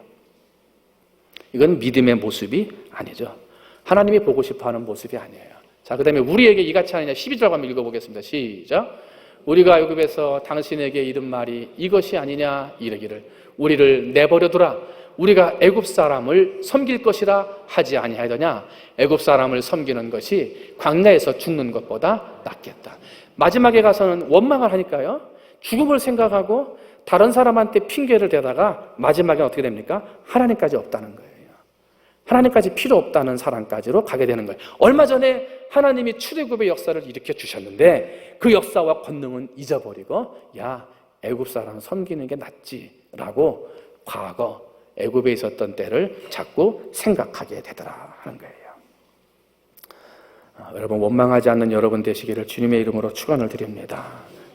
이건 믿음의 모습이 아니죠. 하나님이 보고 싶어하는 모습이 아니에요. 자, 그 다음에 우리에게 이같이 하느냐 12절 한번 읽어보겠습니다. 시작. 우리가 애굽에서 당신에게 이른 말이 이것이 아니냐 이르기를 우리를 내버려두라. 우리가 애굽 사람을 섬길 것이라 하지 아니하더냐. 애굽 사람을 섬기는 것이 광야에서 죽는 것보다 낫겠다. 마지막에 가서는 원망을 하니까요, 죽음을 생각하고 다른 사람한테 핑계를 대다가 마지막에 어떻게 됩니까? 하나님까지 없다는 거예요. 하나님까지 필요 없다는 사람까지로 가게 되는 거예요. 얼마 전에 하나님이 출애굽의 역사를 일으켜 주셨는데 그 역사와 권능은 잊어버리고 야, 애굽 사람 섬기는 게 낫지라고 과거 애굽에 있었던 때를 자꾸 생각하게 되더라 하는 거예요. 여러분, 원망하지 않는 여러분 되시기를 주님의 이름으로 축원을 드립니다.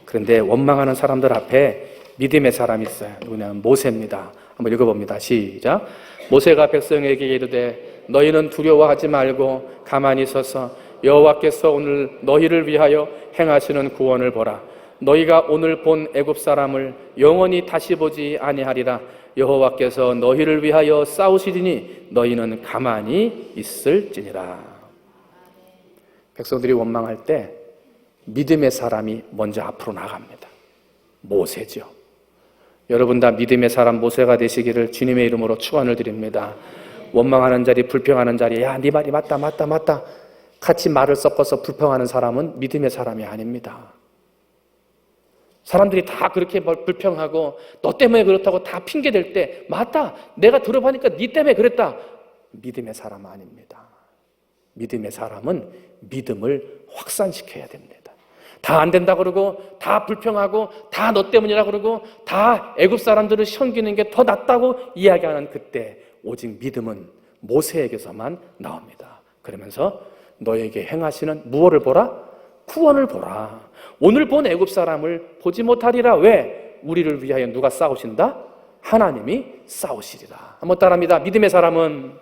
그런데 원망하는 사람들 앞에 믿음의 사람이 있어요. 누구냐면 모세입니다. 한번 읽어봅니다. 시작. 모세가 백성에게 이르되 너희는 두려워하지 말고 가만히 서서 여호와께서 오늘 너희를 위하여 행하시는 구원을 보라. 너희가 오늘 본 애굽 사람을 영원히 다시 보지 아니하리라. 여호와께서 너희를 위하여 싸우시리니 너희는 가만히 있을지니라. 백성들이 원망할 때 믿음의 사람이 먼저 앞으로 나갑니다. 모세죠. 여러분 다 믿음의 사람 모세가 되시기를 주님의 이름으로 축원을 드립니다. 원망하는 자리, 불평하는 자리, 야, 네 말이 맞다 같이 말을 섞어서 불평하는 사람은 믿음의 사람이 아닙니다. 사람들이 다 그렇게 불평하고 너 때문에 그렇다고 다 핑계댈 때 맞다, 내가 들어보니까 네 때문에 그랬다. 믿음의 사람 아닙니다. 믿음의 사람은 믿음을 확산시켜야 됩니다. 다 안 된다 그러고 다 불평하고 다 너 때문이라 그러고 다 애굽 사람들을 섬기는 게 더 낫다고 이야기하는 그때 오직 믿음은 모세에게서만 나옵니다. 그러면서 너에게 행하시는 무엇을 보라? 구원을 보라. 오늘 본 애굽 사람을 보지 못하리라. 왜? 우리를 위하여 누가 싸우신다? 하나님이 싸우시리라. 한번 따라합니다. 믿음의 사람은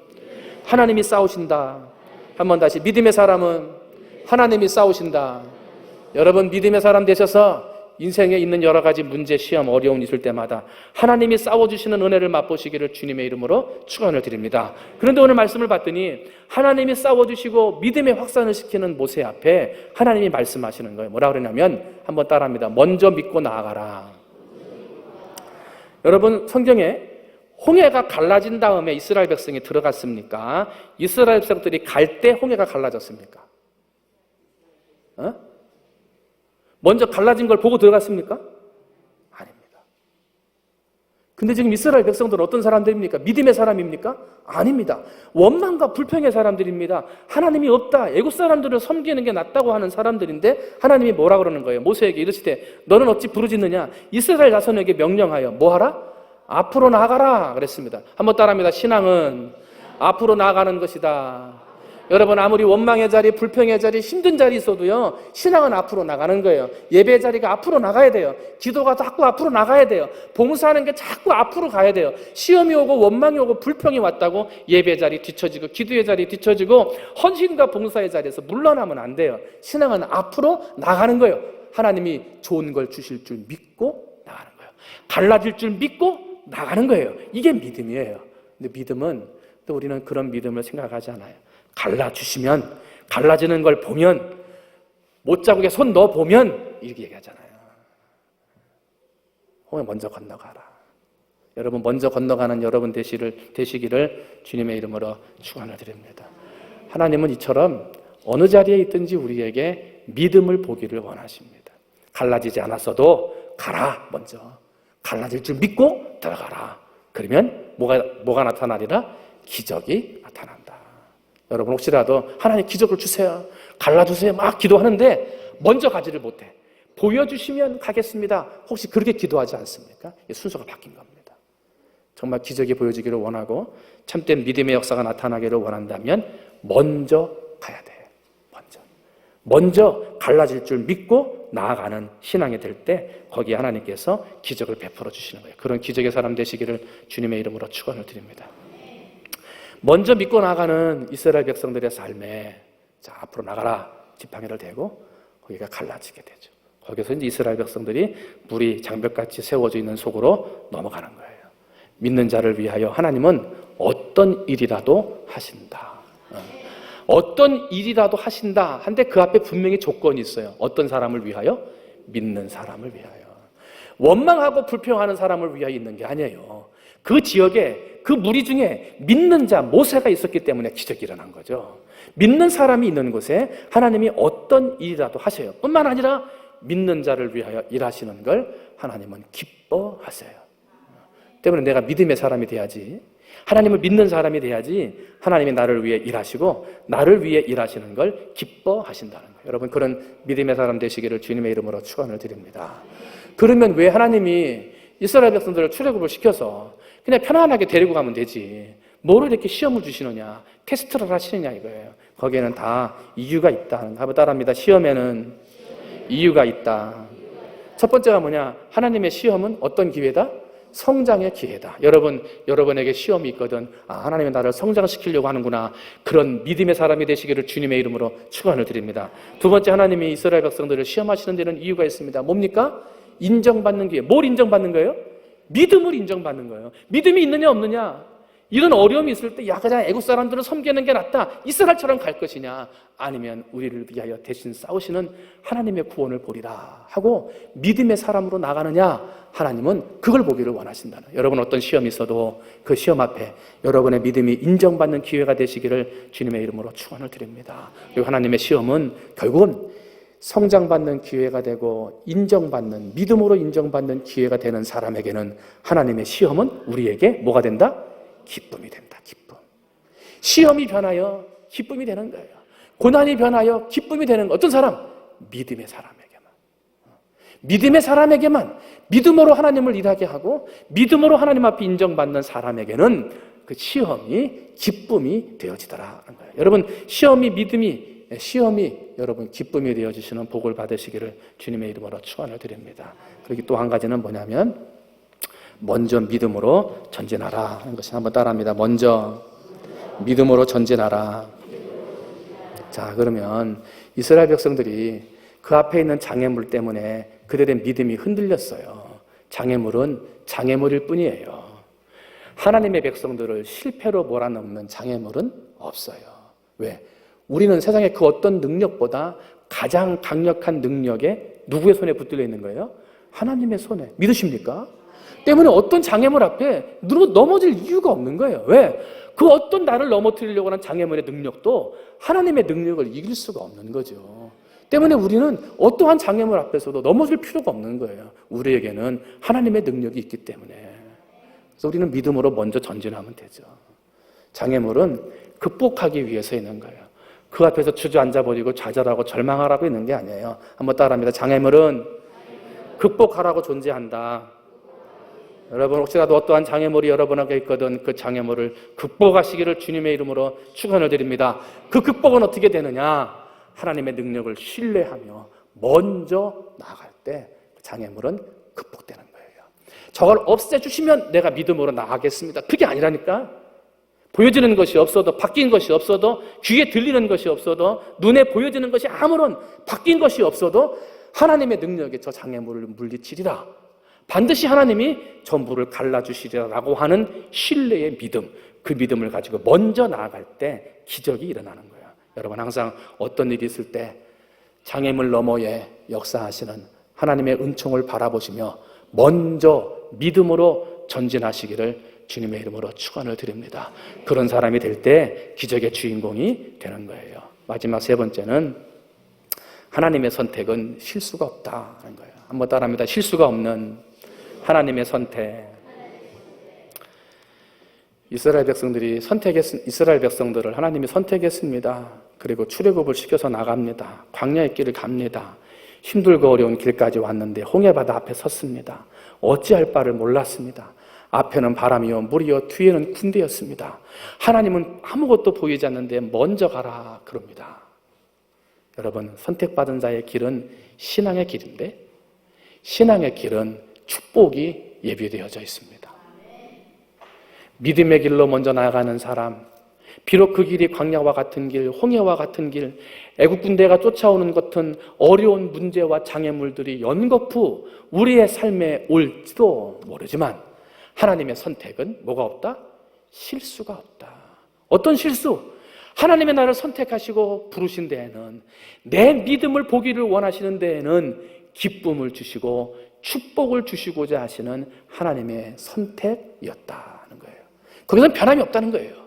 하나님이 싸우신다. 한번 다시, 믿음의 사람은 하나님이 싸우신다. 여러분, 믿음의 사람 되셔서 인생에 있는 여러 가지 문제, 시험, 어려움 있을 때마다 하나님이 싸워주시는 은혜를 맛보시기를 주님의 이름으로 축원을 드립니다. 그런데 오늘 말씀을 봤더니 하나님이 싸워주시고 믿음의 확산을 시키는 모세 앞에 하나님이 말씀하시는 거예요. 뭐라 그러냐면, 한번 따라합니다. 먼저 믿고 나아가라. 여러분, 성경에 홍해가 갈라진 다음에 이스라엘 백성이 들어갔습니까? 이스라엘 백성들이 갈 때 홍해가 갈라졌습니까? 먼저 갈라진 걸 보고 들어갔습니까? 아닙니다. 근데 지금 이스라엘 백성들은 어떤 사람들입니까? 믿음의 사람입니까? 아닙니다. 원망과 불평의 사람들입니다. 하나님이 없다, 애국 사람들을 섬기는 게 낫다고 하는 사람들인데 하나님이 뭐라 그러는 거예요? 모세에게 이르시되 너는 어찌 부르짖느냐? 이스라엘 자손에게 명령하여 뭐하라? 앞으로 나가라 그랬습니다. 한번 따라합니다. 신앙은 앞으로 나가는 것이다. 여러분, 아무리 원망의 자리, 불평의 자리, 힘든 자리 있어도요, 신앙은 앞으로 나가는 거예요. 예배 자리가 앞으로 나가야 돼요. 기도가 자꾸 앞으로 나가야 돼요. 봉사하는 게 자꾸 앞으로 가야 돼요. 시험이 오고 원망이 오고 불평이 왔다고 예배 자리 뒤처지고 기도의 자리 뒤처지고 헌신과 봉사의 자리에서 물러나면 안 돼요. 신앙은 앞으로 나가는 거예요. 하나님이 좋은 걸 주실 줄 믿고 나가는 거예요. 달라질 줄 믿고 나가는 거예요. 이게 믿음이에요. 근데 믿음은 또 우리는 그런 믿음을 생각하지 않아요. 갈라주시면, 갈라지는 걸 보면, 못자국에 손 넣어보면 이렇게 얘기하잖아요. 홍해 먼저 건너가라. 여러분, 먼저 건너가는 여러분 되시기를 주님의 이름으로 축원을 드립니다. 하나님은 이처럼 어느 자리에 있든지 우리에게 믿음을 보기를 원하십니다. 갈라지지 않았어도 가라. 먼저 갈라질 줄 믿고 들어가라. 그러면 뭐가 나타나리라? 기적이 나타난다. 여러분, 혹시라도 하나님 기적을 주세요, 갈라주세요 막 기도하는데 먼저 가지를 못해. 보여주시면 가겠습니다. 혹시 그렇게 기도하지 않습니까? 순서가 바뀐 겁니다. 정말 기적이 보여지기를 원하고 참된 믿음의 역사가 나타나기를 원한다면 먼저 가야 돼요. 먼저 갈라질 줄 믿고 나아가는 신앙이 될 때 거기에 하나님께서 기적을 베풀어 주시는 거예요. 그런 기적의 사람 되시기를 주님의 이름으로 축원을 드립니다. 먼저 믿고 나가는 이스라엘 백성들의 삶에 자, 앞으로 나가라 지팡이를 대고 거기가 갈라지게 되죠. 거기서 이제 이스라엘 백성들이 물이 장벽같이 세워져 있는 속으로 넘어가는 거예요. 믿는 자를 위하여 하나님은 어떤 일이라도 하신다. 어떤 일이라도 하신다. 한데 그 앞에 분명히 조건이 있어요. 어떤 사람을 위하여? 믿는 사람을 위하여. 원망하고 불평하는 사람을 위하여 있는 게 아니에요. 그 지역에 그 무리 중에 믿는 자 모세가 있었기 때문에 기적이 일어난 거죠. 믿는 사람이 있는 곳에 하나님이 어떤 일이라도 하셔요. 뿐만 아니라 믿는 자를 위하여 일하시는 걸 하나님은 기뻐하세요. 때문에 내가 믿음의 사람이 돼야지, 하나님을 믿는 사람이 돼야지 하나님이 나를 위해 일하시고 나를 위해 일하시는 걸 기뻐하신다는 거예요. 여러분, 그런 믿음의 사람 되시기를 주님의 이름으로 축원을 드립니다. 그러면 왜 하나님이 이스라엘 백성들을 출애굽을 시켜서 그냥 편안하게 데리고 가면 되지, 뭐로 이렇게 시험을 주시느냐, 테스트를 하시느냐 이거예요. 거기에는 다 이유가 있다. 한번 따라합니다. 시험에는 이유가 있다. 첫 번째가 뭐냐? 하나님의 시험은 어떤 기회다? 성장의 기회다. 여러분에게 시험이 있거든. 하나님이 나를 성장시키려고 하는구나. 그런 믿음의 사람이 되시기를 주님의 이름으로 축원을 드립니다. 두 번째, 하나님이 이스라엘 백성들을 시험하시는 데는 이유가 있습니다. 뭡니까? 인정받는 기회. 뭘 인정받는 거예요? 믿음을 인정받는 거예요. 믿음이 있느냐 없느냐. 이런 어려움이 있을 때 그냥 애국 사람들은 섬기는 게 낫다, 이스라엘처럼 갈 것이냐, 아니면 우리를 위하여 대신 싸우시는 하나님의 구원을 보리라 하고 믿음의 사람으로 나가느냐, 하나님은 그걸 보기를 원하신다는. 여러분, 어떤 시험이 있어도 그 시험 앞에 여러분의 믿음이 인정받는 기회가 되시기를 주님의 이름으로 축원을 드립니다. 그리고 하나님의 시험은 결국은 성장받는 기회가 되고 인정받는, 믿음으로 인정받는 기회가 되는 사람에게는 하나님의 시험은 우리에게 뭐가 된다? 기쁨이 된다. 기쁨. 시험이 변하여 기쁨이 되는 거예요. 고난이 변하여 기쁨이 되는 거. 어떤 사람? 믿음의 사람에게만. 믿음의 사람에게만, 믿음으로 하나님을 일하게 하고 믿음으로 하나님 앞에 인정받는 사람에게는 그 시험이 기쁨이 되어지더라 하는 거예요. 여러분, 시험이 믿음이 시험이 여러분 기쁨이 되어주시는 복을 받으시기를 주님의 이름으로 축원을 드립니다. 그리고 또 한 가지는 뭐냐면 먼저 믿음으로 전진하라 하는 것이, 한번 따라합니다. 먼저 믿음으로 전진하라. 자, 그러면 이스라엘 백성들이 그 앞에 있는 장애물 때문에 그들의 믿음이 흔들렸어요. 장애물은 장애물일 뿐이에요. 하나님의 백성들을 실패로 몰아넣는 장애물은 없어요. 왜? 우리는 세상의 그 어떤 능력보다 가장 강력한 능력에 누구의 손에 붙들려 있는 거예요? 하나님의 손에. 믿으십니까? 때문에 어떤 장애물 앞에 넘어질 이유가 없는 거예요. 왜? 그 어떤 나를 넘어뜨리려고 하는 장애물의 능력도 하나님의 능력을 이길 수가 없는 거죠. 때문에 우리는 어떠한 장애물 앞에서도 넘어질 필요가 없는 거예요. 우리에게는 하나님의 능력이 있기 때문에. 그래서 우리는 믿음으로 먼저 전진하면 되죠. 장애물은 극복하기 위해서 있는 거예요. 그 앞에서 주저앉아버리고 좌절하고 절망하라고 있는 게 아니에요. 한번 따라합니다. 장애물은 극복하라고 존재한다. 여러분, 혹시라도 어떠한 장애물이 여러분에게 있거든 그 장애물을 극복하시기를 주님의 이름으로 축원을 드립니다. 그 극복은 어떻게 되느냐? 하나님의 능력을 신뢰하며 먼저 나아갈 때 장애물은 극복되는 거예요. 저걸 없애주시면 내가 믿음으로 나아가겠습니다. 그게 아니라니까. 보여지는 것이 없어도, 바뀐 것이 없어도, 귀에 들리는 것이 없어도, 눈에 보여지는 것이 아무런 바뀐 것이 없어도 하나님의 능력에 저 장애물을 물리치리라. 반드시 하나님이 전부를 갈라주시리라고 하는 신뢰의 믿음, 그 믿음을 가지고 먼저 나아갈 때 기적이 일어나는 거예요. 여러분, 항상 어떤 일이 있을 때 장애물 너머에 역사하시는 하나님의 은총을 바라보시며 먼저 믿음으로 전진하시기를 주님의 이름으로 축원을 드립니다. 그런 사람이 될 때 기적의 주인공이 되는 거예요. 마지막 세 번째는 하나님의 선택은 실수가 없다는 거예요. 한번 따라합니다. 실수가 없는 하나님의 선택. 이스라엘 백성들을 하나님이 선택했습니다. 그리고 출애굽을 시켜서 나갑니다. 광야의 길을 갑니다. 힘들고 어려운 길까지 왔는데 홍해바다 앞에 섰습니다. 어찌할 바를 몰랐습니다. 앞에는 바람이요 물이요 뒤에는 군대였습니다. 하나님은 아무것도 보이지 않는데 먼저 가라 그럽니다. 여러분, 선택받은 자의 길은 신앙의 길인데 신앙의 길은 축복이 예비되어져 있습니다. 믿음의 길로 먼저 나아가는 사람, 비록 그 길이 광야와 같은 길, 홍해와 같은 길, 애국 군대가 쫓아오는 같은 어려운 문제와 장애물들이 연거푸 우리의 삶에 올지도 모르지만 하나님의 선택은 뭐가 없다? 실수가 없다. 어떤 실수? 하나님의 나를 선택하시고 부르신 데에는, 내 믿음을 보기를 원하시는 데에는 기쁨을 주시고 축복을 주시고자 하시는 하나님의 선택이었다는 거예요. 거기서는 변함이 없다는 거예요.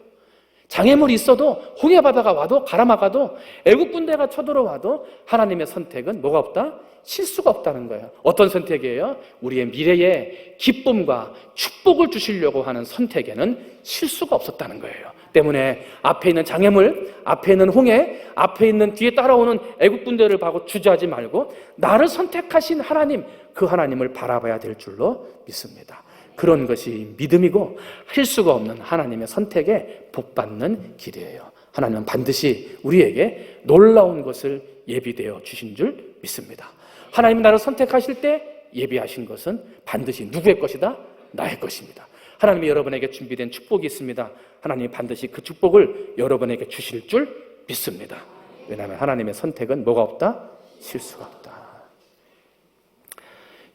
장애물이 있어도, 홍해바다가 와도, 가라마가도, 애국 군대가 쳐들어와도 하나님의 선택은 뭐가 없다? 실수가 없다는 거예요. 어떤 선택이에요? 우리의 미래에 기쁨과 축복을 주시려고 하는 선택에는 실수가 없었다는 거예요. 때문에 앞에 있는 장애물, 앞에 있는 홍해, 앞에 있는 뒤에 따라오는 애국 군대를 보고 주저하지 말고 나를 선택하신 하나님, 그 하나님을 바라봐야 될 줄로 믿습니다. 그런 것이 믿음이고 실수가 없는 하나님의 선택에 복받는 길이에요. 하나님은 반드시 우리에게 놀라운 것을 예비되어 주신 줄 믿습니다. 하나님이 나를 선택하실 때 예비하신 것은 반드시 누구의 것이다? 나의 것입니다. 하나님이 여러분에게 준비된 축복이 있습니다. 하나님이 반드시 그 축복을 여러분에게 주실 줄 믿습니다. 왜냐하면 하나님의 선택은 뭐가 없다? 실수가 없다.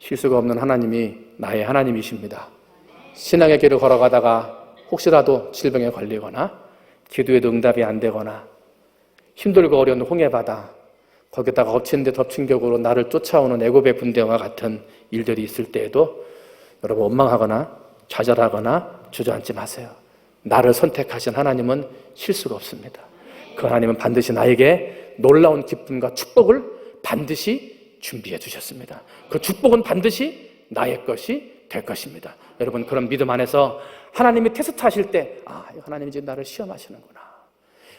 실수가 없는 하나님이 나의 하나님이십니다. 신앙의 길을 걸어가다가 혹시라도 질병에 걸리거나 기도에도 응답이 안 되거나 힘들고 어려운 홍해바다, 거기다가 엎친 데 덮친 격으로 나를 쫓아오는 애굽의 군대와 같은 일들이 있을 때에도 여러분 원망하거나 좌절하거나 주저앉지 마세요. 나를 선택하신 하나님은 실수가 없습니다. 그 하나님은 반드시 나에게 놀라운 기쁨과 축복을 반드시 준비해 주셨습니다. 그 축복은 반드시 나의 것이 될 것입니다. 여러분, 그런 믿음 안에서 하나님이 테스트 하실 때, 하나님이 지금 나를 시험하시는구나.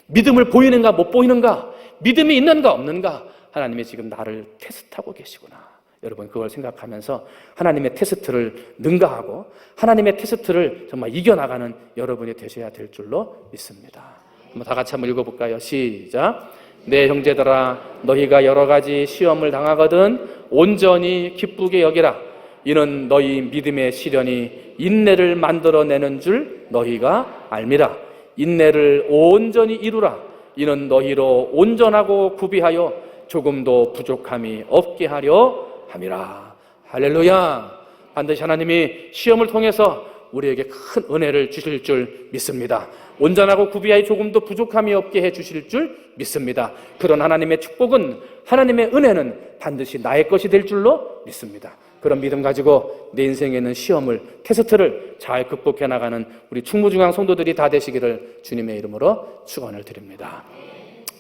믿음을 보이는가 못 보이는가, 믿음이 있는가 없는가, 하나님이 지금 나를 테스트하고 계시구나. 여러분, 그걸 생각하면서 하나님의 테스트를 능가하고 하나님의 테스트를 정말 이겨나가는 여러분이 되셔야 될 줄로 믿습니다. 한번 다 같이 한번 읽어볼까요? 시작. 내 형제들아 너희가 여러 가지 시험을 당하거든 온전히 기쁘게 여기라. 이는 너희 믿음의 시련이 인내를 만들어내는 줄 너희가 알미라. 인내를 온전히 이루라. 이는 너희로 온전하고 구비하여 조금도 부족함이 없게 하려 함이라. 할렐루야. 반드시 하나님이 시험을 통해서 우리에게 큰 은혜를 주실 줄 믿습니다. 온전하고 구비하여 조금도 부족함이 없게 해 주실 줄 믿습니다. 그런 하나님의 축복은, 하나님의 은혜는 반드시 나의 것이 될 줄로 믿습니다. 그런 믿음 가지고 내 인생에 있는 시험을, 테스트를 잘 극복해 나가는 우리 충무중앙 성도들이 다 되시기를 주님의 이름으로 축원을 드립니다.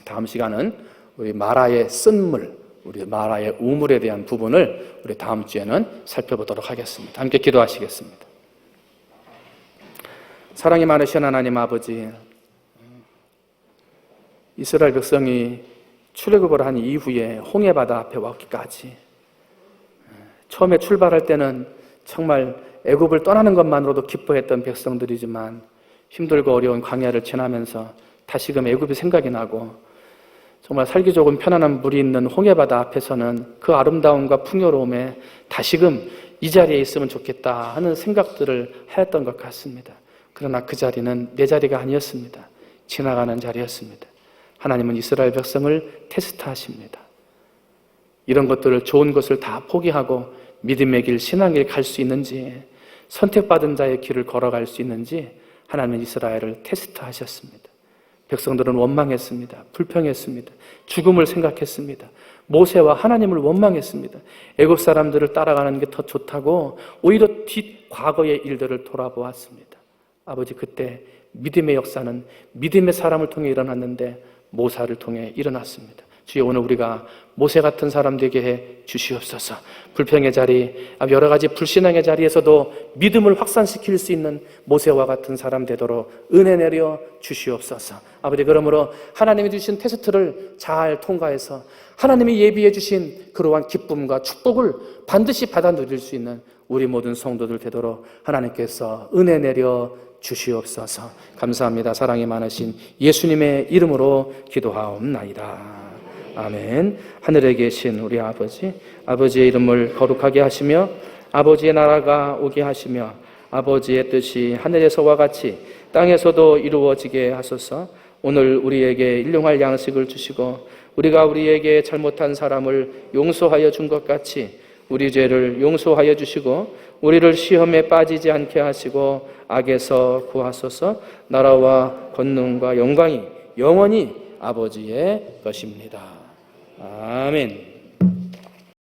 다음 시간은 우리 마라의 쓴물, 우리 마라의 우물에 대한 부분을 우리 다음 주에는 살펴보도록 하겠습니다. 함께 기도하시겠습니다. 사랑이 많으신 하나님 아버지, 이스라엘 백성이 출애굽을 한 이후에 홍해바다 앞에 왔기까지, 처음에 출발할 때는 정말 애굽을 떠나는 것만으로도 기뻐했던 백성들이지만 힘들고 어려운 광야를 지나면서 다시금 애굽이 생각이 나고, 정말 살기 조금 편안한 물이 있는 홍해바다 앞에서는 그 아름다움과 풍요로움에 다시금 이 자리에 있으면 좋겠다 하는 생각들을 하였던 것 같습니다. 그러나 그 자리는 내 자리가 아니었습니다. 지나가는 자리였습니다. 하나님은 이스라엘 백성을 테스트하십니다. 이런 것들을, 좋은 것을 다 포기하고 믿음의 길, 신앙의 길 갈 수 있는지, 선택받은 자의 길을 걸어갈 수 있는지 하나님은 이스라엘을 테스트하셨습니다. 백성들은 원망했습니다. 불평했습니다. 죽음을 생각했습니다. 모세와 하나님을 원망했습니다. 애굽 사람들을 따라가는 게 더 좋다고 오히려 과거의 일들을 돌아보았습니다. 아버지, 그때 믿음의 역사는 믿음의 사람을 통해 일어났는데 모세를 통해 일어났습니다. 주여, 오늘 우리가 모세 같은 사람 되게 해 주시옵소서. 불평의 자리, 여러 가지 불신앙의 자리에서도 믿음을 확산시킬 수 있는 모세와 같은 사람 되도록 은혜 내려 주시옵소서. 아버지, 그러므로 하나님이 주신 테스트를 잘 통과해서 하나님이 예비해 주신 그러한 기쁨과 축복을 반드시 받아 누릴 수 있는 우리 모든 성도들 되도록 하나님께서 은혜 내려 주시옵소서. 감사합니다. 사랑이 많으신 예수님의 이름으로 기도하옵나이다. 아멘. 하늘에 계신 우리 아버지, 아버지의 이름을 거룩하게 하시며 아버지의 나라가 오게 하시며 아버지의 뜻이 하늘에서와 같이 땅에서도 이루어지게 하소서. 오늘 우리에게 일용할 양식을 주시고 우리가 우리에게 잘못한 사람을 용서하여 준 것 같이 우리 죄를 용서하여 주시고 우리를 시험에 빠지지 않게 하시고 악에서 구하소서. 나라와 권능과 영광이 영원히 아버지의 것입니다. 아멘.